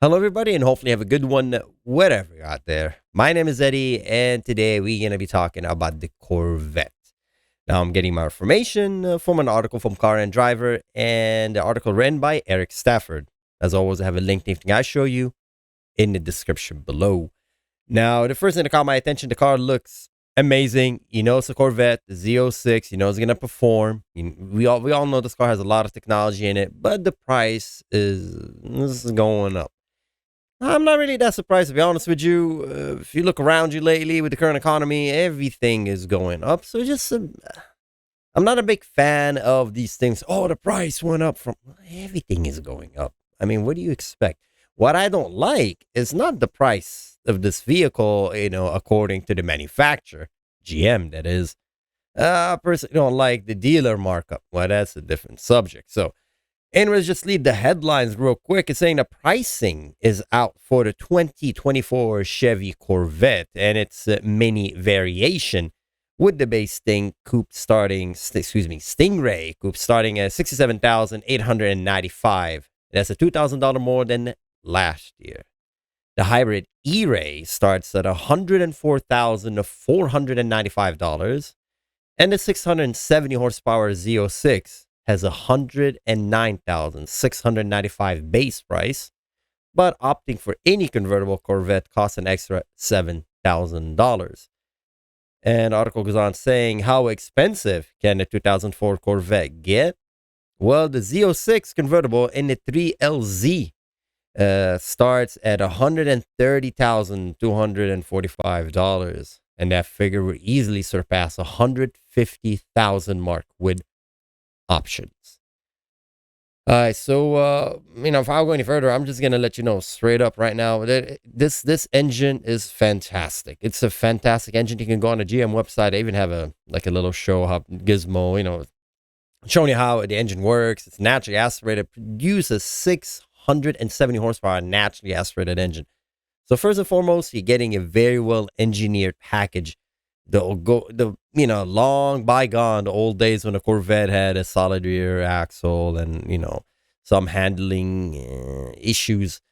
Hello, everybody, and hopefully have a good one wherever you're out there. My name is Eddie, and today we're going to be talking about the Corvette. Now, I'm getting my information from an article from Car and Driver, and the article written by Eric Stafford. As always, I have a link to anything I show you in the description below. Now, the first thing that caught my attention, the car looks amazing. You know it's a Corvette, the Z06. You know it's going to perform. We all know this car has a lot of technology in it, but the price is going up. I'm not really that surprised, to be honest with you. If you look around you lately with the current economy, everything is going up. So I'm not a big fan of these things. Oh, the price went up from everything is going up. I mean, what do you expect? What I don't like is not the price of this vehicle, according to the manufacturer, GM, that is. I personally don't like the dealer markup. Well, that's a different subject. So, anyways, just leave the headlines real quick. It's saying the pricing is out for the 2024 Chevy Corvette and its mini variation with the base Stingray coupe starting at $67,895. That's a $2,000 more than last year. The hybrid E-Ray starts at $104,495, and the 670 horsepower Z06 has $109,695 base price, but opting for any convertible Corvette costs an extra $7,000. And the article goes on saying, how expensive can the 2004 Corvette get? Well, the Z06 convertible in the 3LZ starts at $130,245, and that figure would easily surpass $150,000 mark with options. All right, so if I go any further, I'm just gonna let you know straight up right now that this engine is fantastic. It's a fantastic engine. You can go on the GM website. They even have a little show, how gizmo, showing you how the engine works. It's naturally aspirated, produces 670 horsepower naturally aspirated engine. So first and foremost, you're getting a very well engineered package. Long bygone, the old days when a Corvette had a solid rear axle and, some handling issues.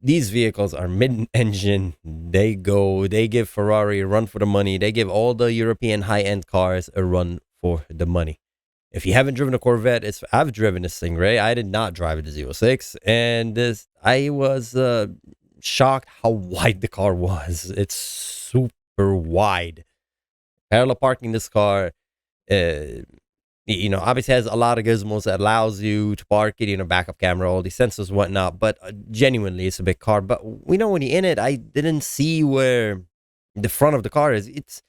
These vehicles are mid-engine. They give Ferrari a run for the money. They give all the European high-end cars a run for the money. If you haven't driven a Corvette, I've driven a Stingray. I did not drive a Z06, and I was shocked how wide the car was. It's super wide. Parallel parking this car, obviously has a lot of gizmos that allows you to park it, backup camera, all these sensors, whatnot. But genuinely, it's a big car. But when you're in it, I didn't see where the front of the car is. It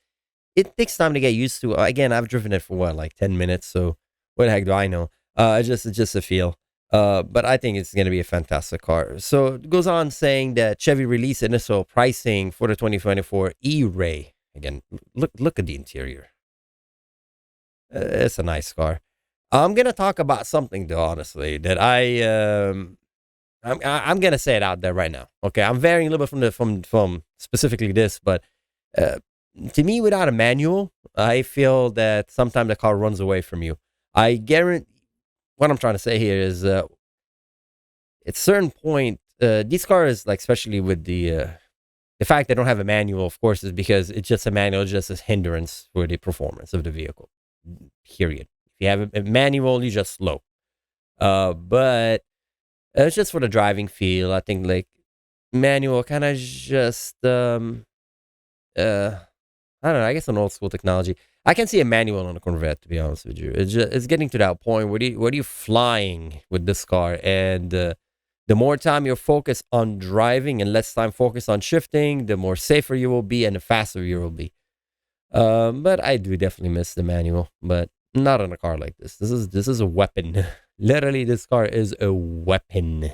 takes time to get used to. Again, I've driven it for 10 minutes. So what the heck do I know? It's just a feel. But I think it's going to be a fantastic car. So it goes on saying that Chevy released initial pricing for the 2024 E-Ray. Again, look at the interior. It's a nice car. I'm going to talk about something, though, honestly, that I'm going to say it out there right now. Okay, I'm varying a little bit from specifically this, but to me, without a manual, I feel that sometimes the car runs away from you. I guarantee. What I'm trying to say here is, at a certain point, these cars, especially with the fact they don't have a manual, of course, is because it's just a manual, just a hindrance for the performance of the vehicle. Period. If you have a manual, you're just slow. But it's just for the driving feel. I think manual kind of just I don't know. I guess an old school technology. I can see a manual on a Corvette, to be honest with you. It's getting to that point where you're flying with this car, and the more time you're focused on driving and less time focused on shifting, the more safer you will be and the faster you will be. But I do definitely miss the manual, but not on a car like this. This is a weapon. Literally, this car is a weapon.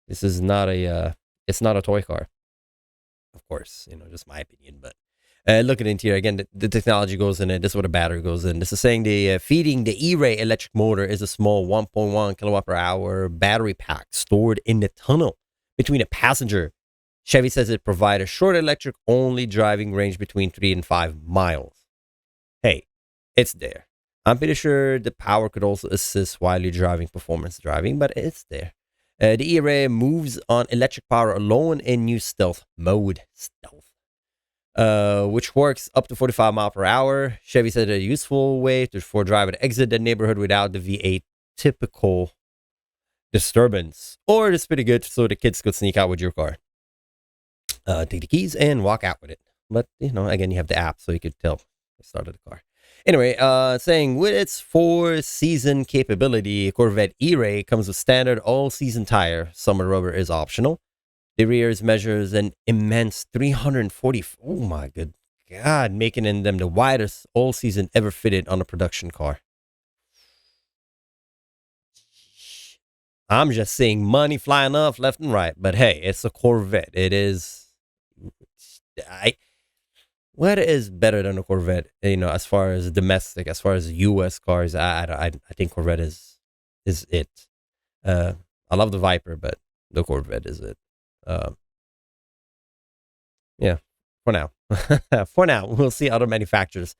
This is not it's not a toy car. Of course, just my opinion, but. Look at the interior. Again, the technology goes in it. This is where the battery goes in. This is saying the feeding the E-Ray electric motor is a small 1.1 kilowatt per hour battery pack stored in the tunnel between a passenger. Chevy says it provides a short electric only driving range between 3 and 5 miles. Hey, it's there. I'm pretty sure the power could also assist while you're driving, performance driving, but it's there. The E-Ray moves on electric power alone in new stealth mode. Which works up to 45 miles per hour. Chevy said a useful way for a driver to exit the neighborhood without the V8 typical disturbance. Or it's pretty good so the kids could sneak out with your car. Take the keys and walk out with it. But, again, you have the app so you could tell they started the car. Anyway, saying with its 4-season capability, Corvette E-Ray comes with standard all-season tire. Summer rubber is optional. The rears measures an immense 340. Oh my good God, making them the widest all-season ever fitted on a production car. I'm just seeing money flying off left and right. But hey, it's a Corvette. It is. What is better than a Corvette? As far as domestic, as far as U.S. cars, I think Corvette is it. I love the Viper, but the Corvette is it. Yeah, for now. For now, we'll see other manufacturers.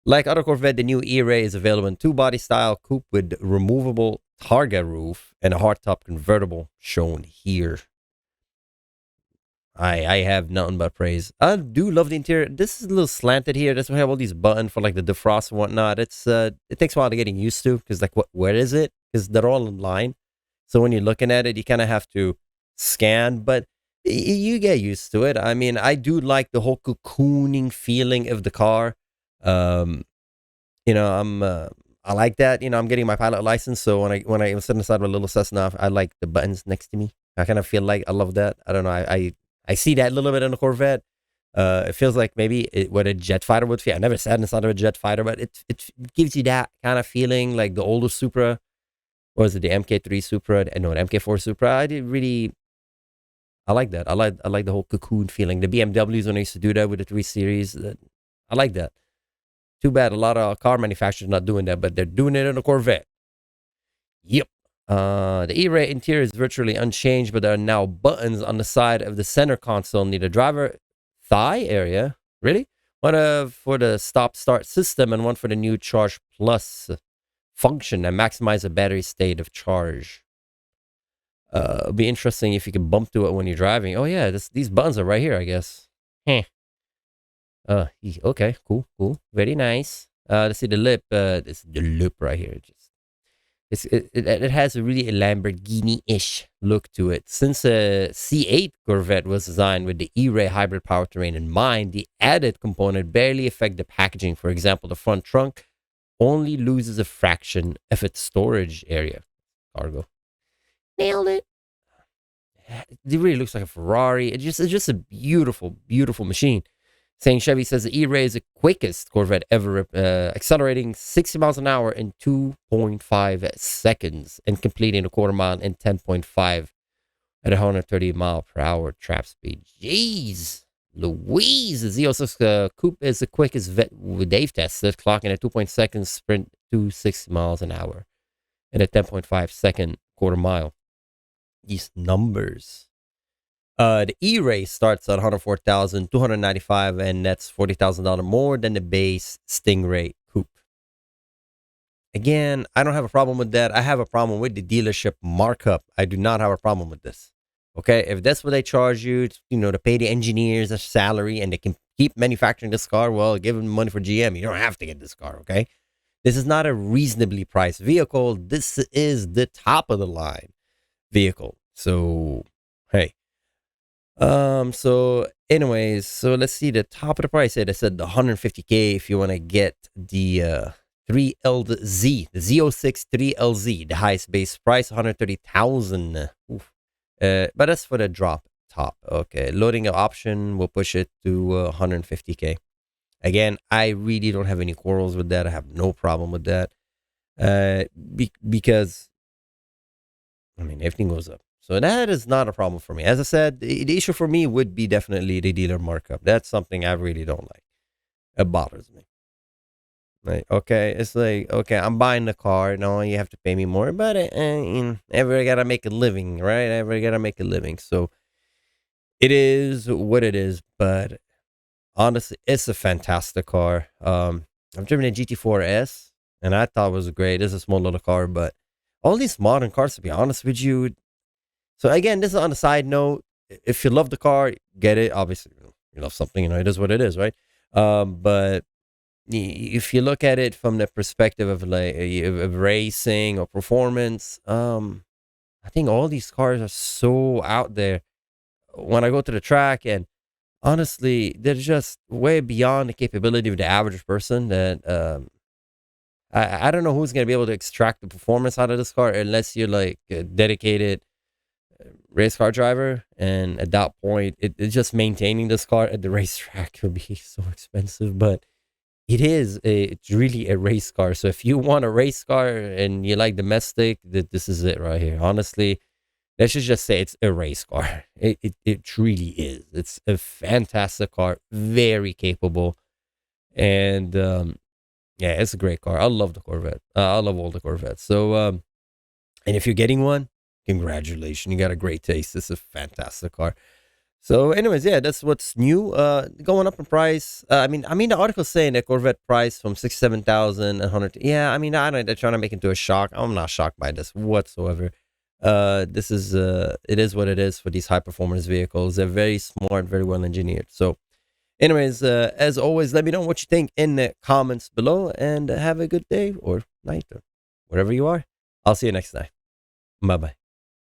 Like other Corvette, the new E-Ray is available in 2-body style coupe with removable targa roof and a hardtop convertible shown here. I have nothing but praise. I do love the interior. This is a little slanted here. That's why I have all these buttons for like the defrost and whatnot. It takes a while to getting used to because like where is it? Because they're all in line. So when you're looking at it, you kind of have to scan, but you get used to it. I mean, I do like the whole cocooning feeling of the car. I like that. I'm getting my pilot license, so when I'm sitting inside with a little Cessna, I like the buttons next to me. I kind of feel like I love that. I don't know. I see that a little bit in a Corvette. It feels like maybe what a jet fighter would feel. I never sat inside of a jet fighter, but it gives you that kind of feeling like the older Supra. Or was it the MK3 Supra? No, the MK4 Supra. I like that. I like the whole cocoon feeling. The BMWs when I used to do that with the 3 Series. I like that. Too bad a lot of car manufacturers not doing that, but they're doing it in a Corvette. Yep. The E-Ray interior is virtually unchanged, but there are now buttons on the side of the center console near the driver thigh area. Really? One for the stop-start system and one for the new Charge Plus function and maximize the battery state of charge. It'll be interesting if you can bump to it when you're driving. Oh yeah, these buttons are right here, I guess. Okay, cool, very nice. Let's see the lip. This the lip right here. It has a really Lamborghini-ish look to it. Since a C8 Corvette was designed with the E-Ray hybrid powertrain in mind, the added component barely affect the packaging. For example, the front trunk only loses a fraction of its storage area. Cargo. Nailed it. It really looks like a Ferrari. It's just a beautiful, beautiful machine. Saying Chevy says the E-Ray is the quickest Corvette ever, accelerating 60 miles an hour in 2.5 seconds and completing a quarter mile in 10.5 at 130 mile per hour trap speed. Jeez, Louise. The Z06 Coupe is the quickest they've tested, clocking a 2.2 second sprint to 60 miles an hour and a 10.5 second quarter mile. These numbers. The E-Ray starts at $104,295, and that's $40,000 more than the base Stingray coupe. Again, I don't have a problem with that. I have a problem with the dealership markup. I do not have a problem with this. Okay, if that's what they charge you, to pay the engineers a salary and they can keep manufacturing this car, well, give them money for GM. You don't have to get this car, okay? This is not a reasonably priced vehicle. This is the top of the line vehicle. So, hey. So anyways, so let's see the top of the price here. They said the $150K if you want to get the 3LZ, the Z06 3LZ, the highest base price, $130,000. But that's for the drop top. Okay, loading an option will push it to $150K. Again, I really don't have any quarrels with that. I have no problem with that. Because I mean, everything goes up. So that is not a problem for me. As I said, the issue for me would be definitely the dealer markup. That's something I really don't like. It bothers me. Like, okay, it's like, okay, I'm buying the car. No, you have to pay me more. But everybody got to make a living, right? Everybody got to make a living. So it is what it is. But honestly, it's a fantastic car. I've driven a GT4S, and I thought it was great. It's a small little car, but all these modern cars, to be honest with you, So again, this is on a side note. If you love the car, get it. Obviously, you love something, it is what it is, right? But if you look at it from the perspective of like of racing or performance, I think all these cars are so out there. When I go to the track, and honestly, they're just way beyond the capability of the average person. That I don't know who's gonna be able to extract the performance out of this car unless you're like a dedicated race car driver. And at that point, it's just maintaining this car at the racetrack will be so expensive. But it's really a race car. So if you want a race car and you like domestic, this is it right here. Honestly, let's just say it's a race car. It truly is. It's a fantastic car, very capable, and yeah, it's a great car. I love the Corvette. I love all the Corvettes. So and if you're getting one, congratulations, you got a great taste. This is a fantastic car. So, anyways, yeah, that's what's new. Going up in price. I mean, the article's saying that Corvette price from 67,000 100. Yeah, I mean, I don't. They're trying to make it into a shock. I'm not shocked by this whatsoever. This is it is what it is for these high performance vehicles. They're very smart, very well engineered. So, anyways, as always, let me know what you think in the comments below, and have a good day or night or wherever you are. I'll see you next time. Bye bye.